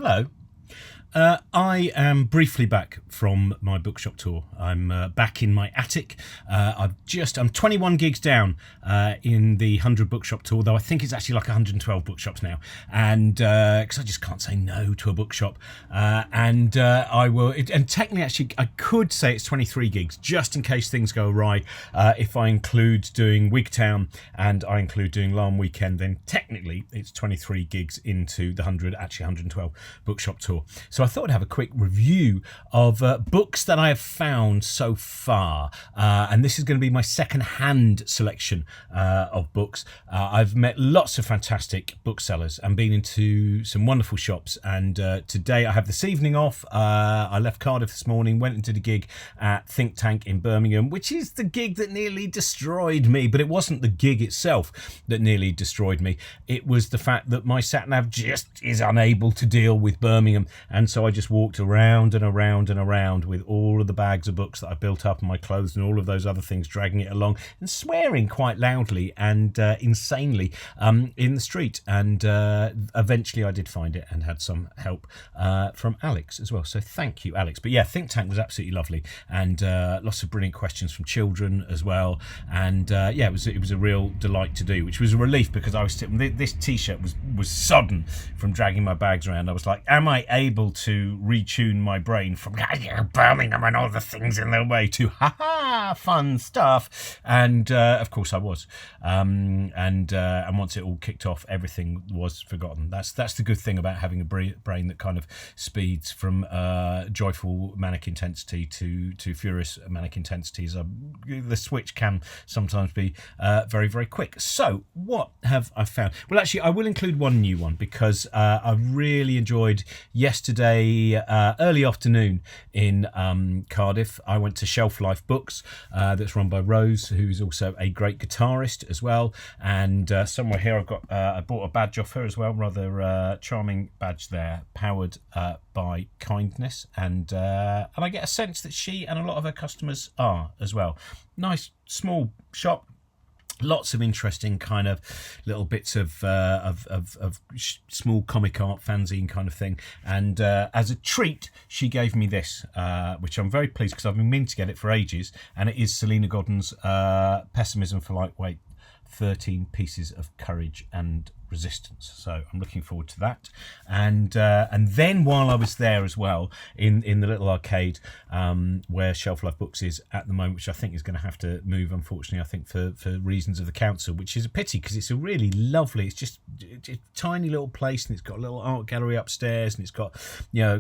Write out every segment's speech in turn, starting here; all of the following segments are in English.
Hello. I am briefly back from my bookshop tour. I'm back in my attic. I'm 21 gigs down in the 100 bookshop tour, though I think it's actually like 112 bookshops now. And because I just can't say no to a bookshop. And technically, actually, I could say it's 23 gigs, just in case things go awry. If I include doing Wigtown and I include doing Long Weekend, then technically it's 23 gigs into the 112 bookshop tour. So I thought I'd have a quick review of books that I have found so far. And this is going to be my second-hand selection of books. I've met lots of fantastic booksellers and been into some wonderful shops. And today I have this evening off. I left Cardiff this morning, went into the gig at Think Tank in Birmingham, which is the gig that nearly destroyed me. But it wasn't the gig itself that nearly destroyed me. It was the fact that my sat-nav just is unable to deal with Birmingham. And so I just walked around and around and around with all of the bags of books that I built up and my clothes and all of those other things, dragging it along and swearing quite loudly and insanely in the street. And eventually I did find it and had some help from Alex as well. So thank you, Alex. But yeah, Think Tank was absolutely lovely, and lots of brilliant questions from children as well. And it was a real delight to do, which was a relief because I was sitting. This T-shirt was sodden from dragging my bags around. I was like, am I able to retune my brain from Birmingham and all the things in their way to fun stuff? And of course I was. And once it all kicked off, everything was forgotten. That's the good thing about having a brain that kind of speeds from joyful manic intensity to furious manic intensities. The switch can sometimes be very, very quick. So what have I found? Well, actually, I will include one new one because I really enjoyed yesterday early afternoon in Cardiff. I went to Shelf Life Books that's run by Rose, who's also a great guitarist as well. And somewhere here I've got I bought a badge off her as well, rather charming badge there, powered by kindness, and I get a sense that she and a lot of her customers are as well. Nice small shop. Lots of interesting kind of little bits of small comic art fanzine kind of thing, and as a treat she gave me this, which I'm very pleased because I've been meaning to get it for ages, and it is Selena Godden's Pessimism for Lightweight, 13 Pieces of Courage and Resistance. So I'm looking forward to that. And then while I was there as well, in the little arcade where Shelf Life Books is at the moment, which I think is going to have to move, unfortunately, I think for reasons of the council, which is a pity because it's a really lovely, it's a tiny little place, and it's got a little art gallery upstairs, and it's got,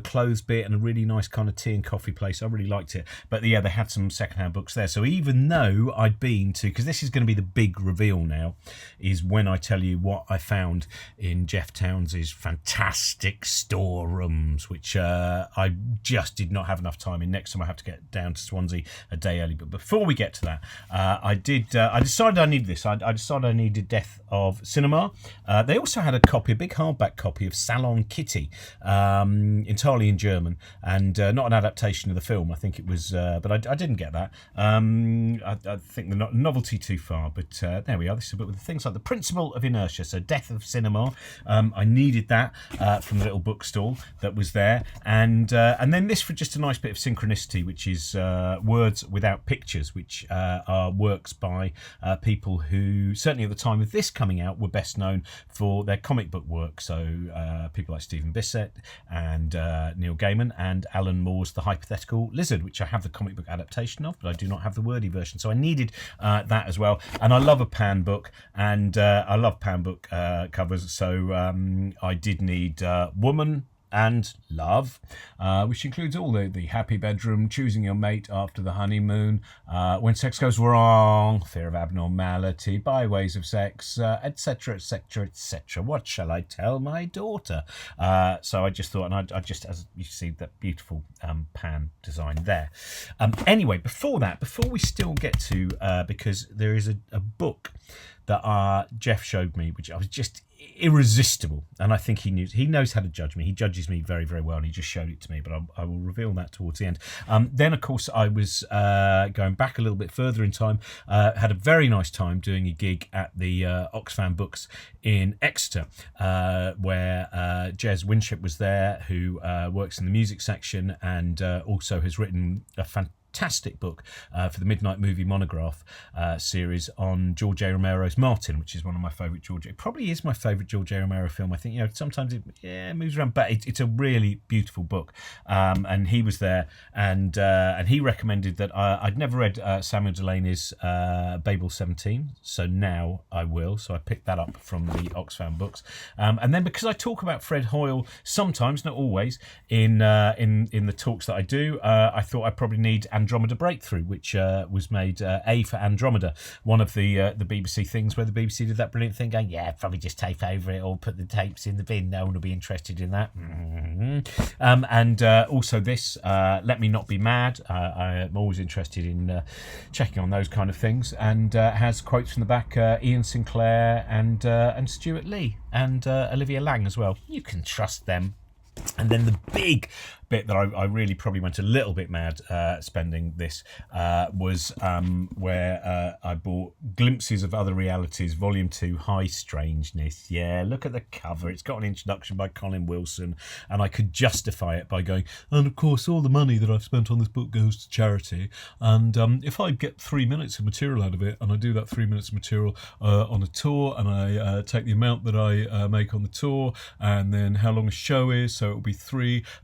clothes bit and a really nice kind of tea and coffee place. I really liked it. But yeah, they had some secondhand books there. So even though I'd been to, because this is going to be the big reveal now, is when I tell you what I found in Jeff Towns's fantastic storerooms, which I just did not have enough time in. Next time I have to get down to Swansea a day early. But before we get to that, I decided I needed this. I decided I needed Death of Cinema. They also had a big hardback copy of Salon Kitty, entirely in German, and not an adaptation of the film. I think it was, but I didn't get that. I think the novelty too far, but there we are. This is a bit with things like The Principle of Inertia. So Death of Cinema. I needed that from the little bookstall that was there, and then this for just a nice bit of synchronicity, which is Words Without Pictures, which are works by people who certainly at the time of this coming out were best known for their comic book work. So people like Stephen Bissett and Neil Gaiman and Alan Moore's The Hypothetical Lizard, which I have the comic book adaptation of, but I do not have the wordy version. So I needed that as well. And I love a Pan book, and I love Pan book covers, so I did need Woman and Love, which includes all the happy bedroom, choosing your mate after the honeymoon, when sex goes wrong, fear of abnormality, byways of sex, etc, etc, etc. What shall I tell my daughter? So I just thought, and I just, as you see, that beautiful Pan design there. Anyway, before we still get to, because there is a book that Jeff showed me, which I was just irresistible, and I think he knows how to judge me. He judges me very, very well, and he just showed it to me, but I will reveal that towards the end. Then of course I was going back a little bit further in time, had a very nice time doing a gig at the Oxfam Books in Exeter, where Jez Winship was there, who works in the music section and also has written a fantastic book for the Midnight Movie Monograph series on George A. Romero's Martin, which is one of my favourite it probably is my favourite George A. Romero film. I think, sometimes it moves around, but it's a really beautiful book. And he was there, and he recommended that I'd never read Samuel Delaney's Babel 17, so now I will. So I picked that up from the Oxfam Books, and then because I talk about Fred Hoyle sometimes, not always, in the talks that I do, I thought I probably need Andromeda Breakthrough, which was made A for Andromeda, one of the BBC things where the BBC did that brilliant thing going, yeah, probably just tape over it or put the tapes in the bin, no one will be interested in that. And also this, Let Me Not Be Mad, I am always interested in checking on those kind of things, and has quotes from the back, Ian Sinclair and Stuart Lee and Olivia Laing as well. You can trust them. And then the big bit that I really probably went a little bit mad spending this was where I bought Glimpses of Other Realities, Volume 2, High Strangeness. Yeah, look at the cover. It's got an introduction by Colin Wilson, and I could justify it by going, and of course all the money that I've spent on this book goes to charity, and if I get 3 minutes of material out of it, and I do that 3 minutes of material on a tour, and I take the amount that I make on the tour, and then how long a show is, so it'll be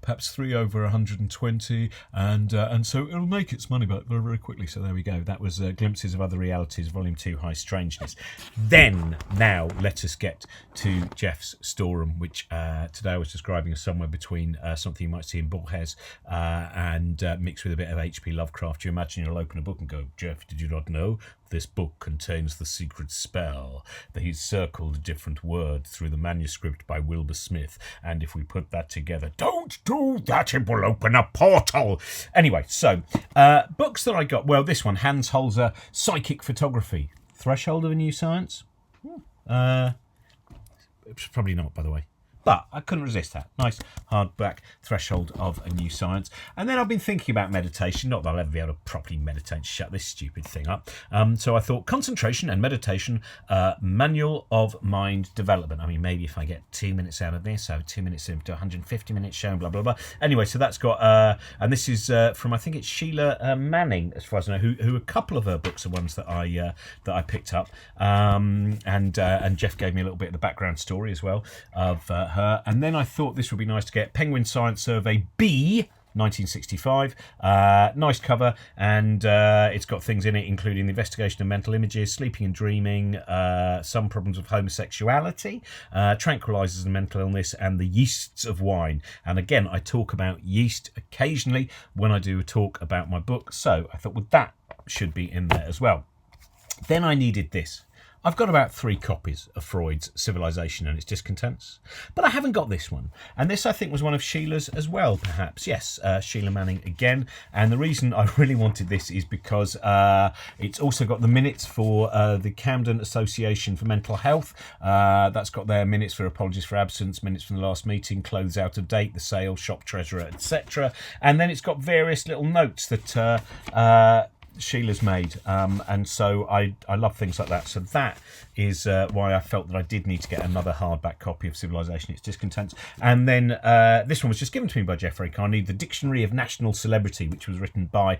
perhaps three over 120, and so it'll make its money back very, very quickly. So there we go. That was Glimpses of Other Realities, Volume 2, High Strangeness. Then, now, let us get to Jeff's storeroom, which today I was describing as somewhere between something you might see in Borges and mixed with a bit of H.P. Lovecraft. You imagine you'll open a book and go, Jeff, did you not know? This book contains the secret spell that he's circled a different word through the manuscript by Wilbur Smith, and if we put that together, don't do that, it will open a portal. Anyway, so books that I got. Well, this one, Hans Holzer, Psychic Photography, Threshold of a New Science. Probably not, by the way. But I couldn't resist that. Nice hardback, Threshold of a New Science. And then I've been thinking about meditation. Not that I'll ever be able to properly meditate and shut this stupid thing up. So I thought Concentration and Meditation, Manual of Mind Development. I mean, maybe if I get 2 minutes out of this, so 2 minutes into a 150-minute show, and blah, blah, blah. Anyway, so that's got, and this is from, I think it's Sheila Manning, as far as I know, who a couple of her books are ones that I picked up. And Jeff gave me a little bit of the background story as well of her. And then I thought this would be nice to get Penguin Science Survey B, 1965. Nice cover, and it's got things in it including the investigation of mental images, sleeping and dreaming, some problems with homosexuality, tranquilizers and mental illness, and the yeasts of wine. And again, I talk about yeast occasionally when I do a talk about my book, so I thought, well, that should be in there as well. Then I needed this. I've got about 3 copies of Freud's Civilization and its Discontents, but I haven't got this one. And this, I think, was one of Sheila's as well, perhaps. Yes, Sheila Manning again. And the reason I really wanted this is because it's also got the minutes for the Camden Association for Mental Health. That's got their minutes for apologies for absence, minutes from the last meeting, clothes out of date, the sale, shop treasurer, etc. And then it's got various little notes that Sheila's made, and so I love things like that. So that is why I felt that I did need to get another hardback copy of Civilization, Its Discontents. And then this one was just given to me by Geoffrey Carney, The Dictionary of National Celebrity, which was written by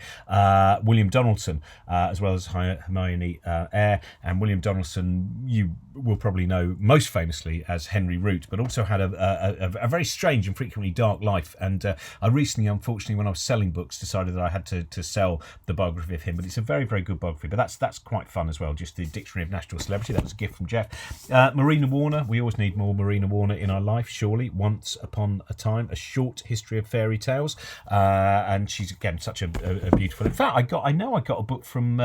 William Donaldson, as well as Hermione Eyre. And William Donaldson, you will probably know most famously as Henry Root, but also had a very strange and frequently dark life. And I recently, unfortunately, when I was selling books, decided that I had to sell the biography of him, but it's a very, very good biography. But that's quite fun as well, just the Dictionary of National Celebrity. That was a gift from Jeff. Marina Warner, we always need more Marina Warner in our life, surely. Once Upon a Time, A Short History of Fairy Tales, and she's again such a beautiful. In fact, I know I got a book from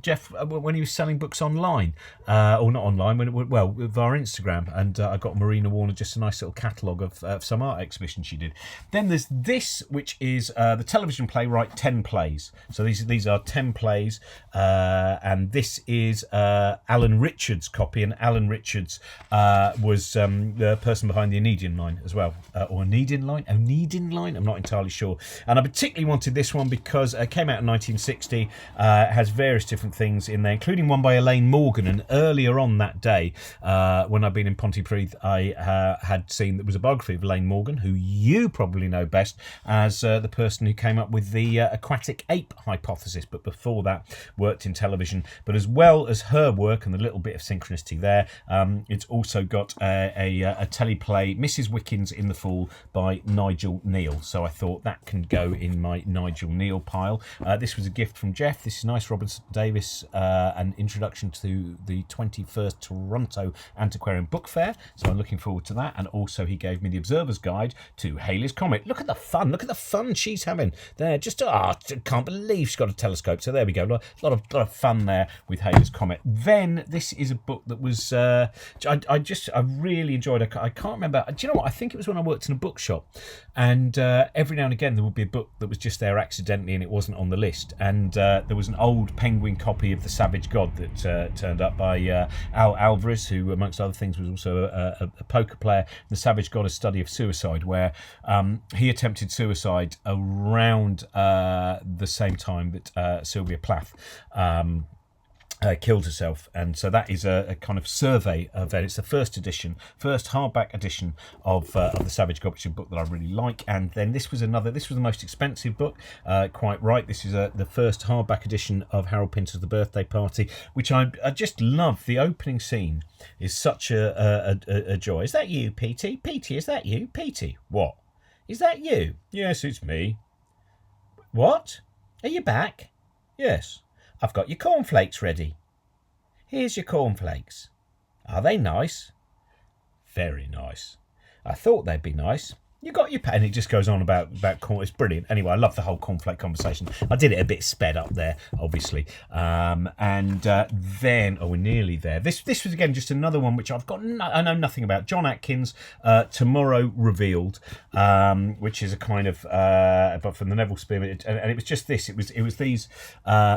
Jeff, when he was selling books online, or not online, via Instagram, and I got Marina Warner just a nice little catalogue of some art exhibition she did. Then there's this, which is the television playwright 10 Plays. So these are 10 plays, and this is Alan Richards' copy, and Alan Richards was the person behind the Oneidian line as well, or Oneidian line, I'm not entirely sure. And I particularly wanted this one because it came out in 1960, has various different things in there, including one by Elaine Morgan. And earlier on that day, when I'd been in Pontypridd, I had seen there was a biography of Elaine Morgan, who you probably know best as the person who came up with the aquatic ape hypothesis, but before that worked in television. But as well as her work and the little bit of synchronicity there, it's also got a teleplay, Mrs. Wickens in the Fall, by Nigel Neal. So I thought that can go in my Nigel Neal pile. This was a gift from Jeff. This is nice. Robinson Davis, an introduction to the 21st Toronto Antiquarian Book Fair. So I'm looking forward to that. And also he gave me the Observer's Guide to Halley's Comet. Look at the fun she's having there. Just, I can't believe she's got a telescope. So there we go. A lot of fun there with Halley's Comet. Then this is a book that was, I really enjoyed it. I can't remember. Do you know what? I think it was when I worked in a bookshop, and every now and again there would be a book that was just there accidentally and it wasn't on the list. And there was an old Penguin copy of The Savage God that turned up by Al Alvarez, who amongst other things was also a poker player. The Savage God, a study of suicide, where he attempted suicide around the same time that Sylvia Plath killed herself. And so that is a kind of survey of that. It's the first hardback edition of The Savage God, which is a book that I really like. And then this was the most expensive book, quite right. This is the first hardback edition of Harold Pinter's The Birthday Party, which I just love. The opening scene is such a joy. Is that you, Petey? Petey, is that you? Petey, what? Is that you? Yes, it's me. What? Are you back? Yes. I've got your cornflakes ready. Here's your cornflakes. Are they nice? Very nice. I thought they'd be nice. You got your and it just goes on about corn. It's brilliant. Anyway, I love the whole cornflake conversation. I did it a bit sped up there, obviously. Then we're nearly there. This was again just another one which I know nothing about. John Atkins, Tomorrow Revealed, which is a kind of but from the Neville Spearman, and it was just this. It was these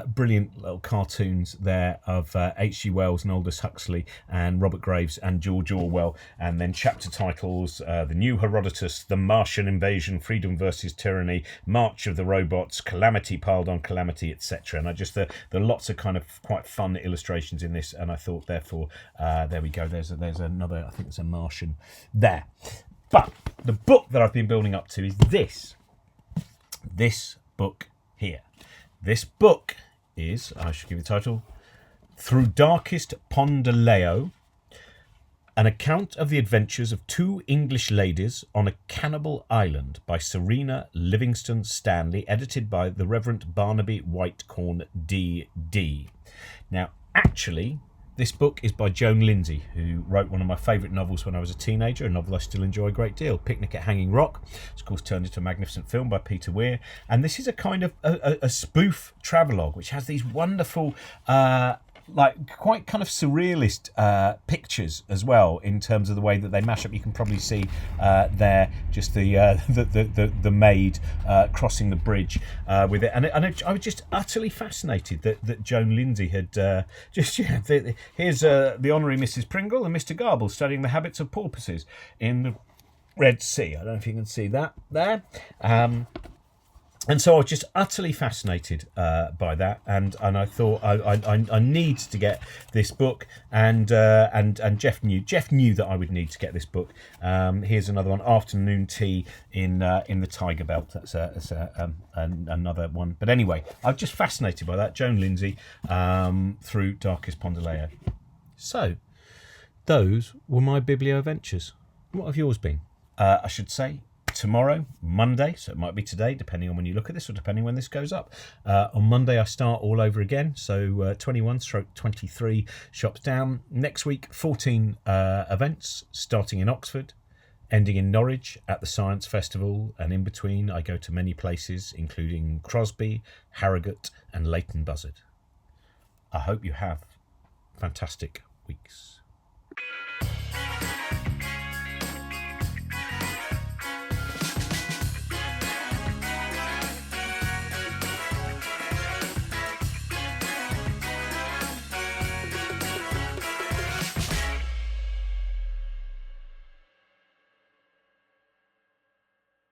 brilliant little cartoons there of H.G. Wells and Aldous Huxley and Robert Graves and George Orwell, and then chapter titles: The New Herodotus, The Martian Invasion, Freedom versus Tyranny, March of the Robots, Calamity piled on calamity, etc. And I just there are lots of kind of quite fun illustrations in this, and I thought therefore there we go. There's another. I think it's a Martian there. But the book that I've been building up to is this book here. This book is, I should give you the title, Through Darkest Pondaleo, an account of the adventures of two English ladies on a cannibal island by Serena Livingston Stanley, edited by the Reverend Barnaby Whitecorn D.D. Now, actually, this book is by Joan Lindsay, who wrote one of my favourite novels when I was a teenager, a novel I still enjoy a great deal, Picnic at Hanging Rock. It's of course turned into a magnificent film by Peter Weir. And this is a kind of a spoof travelogue, which has these wonderful quite kind of surrealist pictures as well, in terms of the way that they mash up. You can probably see there just the maid crossing the bridge with it, and I was just utterly fascinated that Joan Lindsay had here's the Honorary Mrs. Pringle and Mr. Garble studying the habits of porpoises in the Red Sea. I don't know if you can see that there. And so I was just utterly fascinated by that, and I thought I need to get this book, and Jeff knew that I would need to get this book. Here's another one, Afternoon Tea in the Tiger Belt. That's another one. But anyway, I'm just fascinated by that. Joan Lindsay, Through Darkest Pondaleo. So those were my biblio adventures. What have yours been? I should say, tomorrow, Monday, so it might be today, depending on when you look at this, or depending when this goes up. On Monday, I start all over again, so 21/23 shops down. Next week, 14 events, starting in Oxford, ending in Norwich at the Science Festival, and in between, I go to many places, including Crosby, Harrogate, and Leighton Buzzard. I hope you have fantastic weeks.